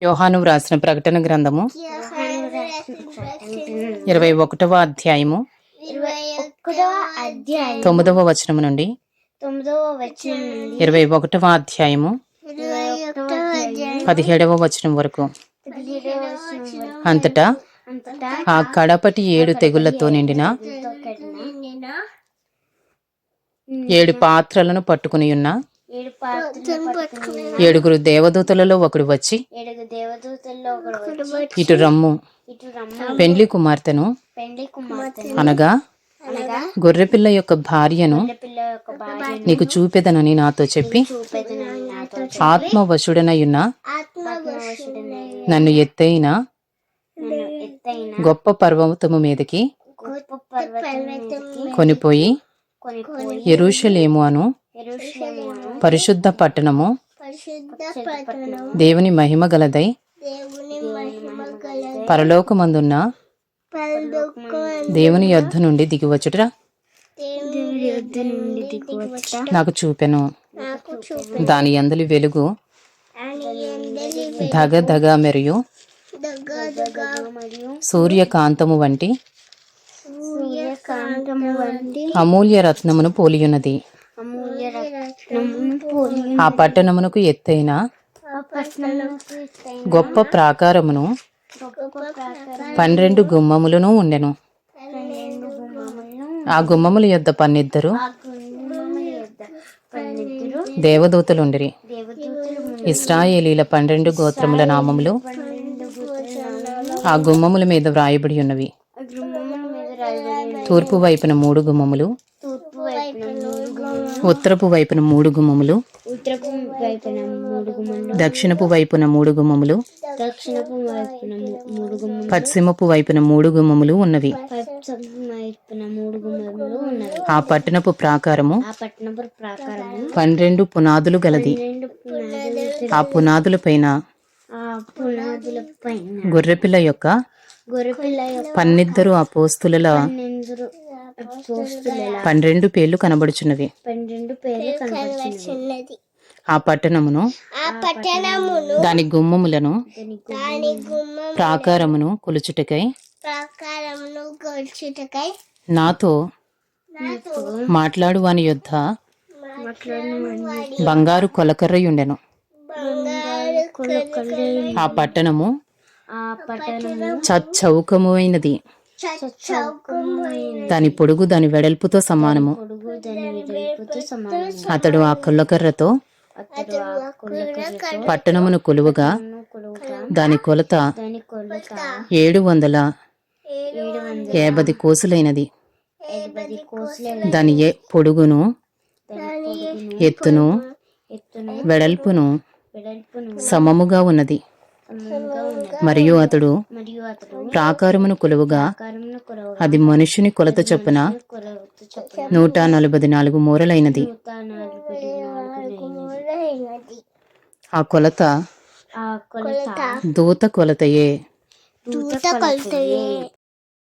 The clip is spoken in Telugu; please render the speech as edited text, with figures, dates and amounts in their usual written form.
యోహాను వ్రాసిన ప్రకటన గ్రంథము 21వ అధ్యాయము 9వ వచనము నుండి 21వ అధ్యాయము 17వ వచనం వరకు. అంతటా ఆ కడపటి 7 తెగుళ్లతో నిండిన 7 పాత్రలను పట్టుకుని ఉన్న 7 దేవదూతలలో ఒకడు వచ్చి, ఇటు రమ్ము, పెండ్లి కుమార్తెను అనగా గొర్రెపిల్ల యొక్క భార్యను నీకు చూపెదనని నాతో చెప్పి, ఆత్మవశుడనయున్న నన్ను ఎత్తైన గొప్ప పర్వతము మీదకి కొనిపోయి యెరూషలేము అను పరిశుద్ధ పట్టణము, దేవుని మహిమ గలదై పరలోకమందున్న దేవుని యొద్ద నుండి దిగివచ్చుట నాకు చూపెను. దాని యందలి వెలుగు ధగధగ మరియు సూర్యకాంతము వంటి అమూల్య రత్నమును పోలియున్నది. ఆ పట్టణమునకు ఎత్తైన గొప్ప ప్రాకారమును 12 గుమ్మములను ఉండెను. ఆ గుమ్మముల యొద్ద 12 దేవదూతలుండిరి. ఇశ్రాయేలీల 12 గోత్రముల నామములు ఆ గుమ్మముల మీద వ్రాయబడి ఉన్నవి. తూర్పు వైపున 3 గుమ్మములు, ఉత్తరపు వైపున 3 గుమ్మములు, దక్షిణపు వైపున 3 గుమ్మములు, పశ్చిమపు వైపున 3 గుమ్మములు ఉన్నవి. ఆ పట్టణపు ప్రాకారము 12 పునాదులు గలది. ఆ పునాదుల పైన గొర్రెపిల్ల యొక్క 12 అపోస్తుల 12 పేర్లు కనబడుచున్నవి. ఆ పట్టణమును దాని గుమ్మములను ప్రాకారమును కొలుచుటకై నాతో మాట్లాడు వాని యొద్ద బంగారు కొలకర్రయుండెను. ఆ పట్టణము చచ్చౌకమైనది. దాని పొడుగు దాని వెడల్పుతో సమానము. అతడు ఆ కొలకర్రతో పట్టణమును కొలువగా దాని కొలత 750 కోసులైనది. దాని పొడుగును, ఎత్తును, వెడల్పును సమముగా ఉన్నది. మరియు అతడు ప్రాకారమును కొలువగా అది మనుషుని కొలత చొప్పున 144 మూరలైనది. ఆ కొలత దూత కొలతయే.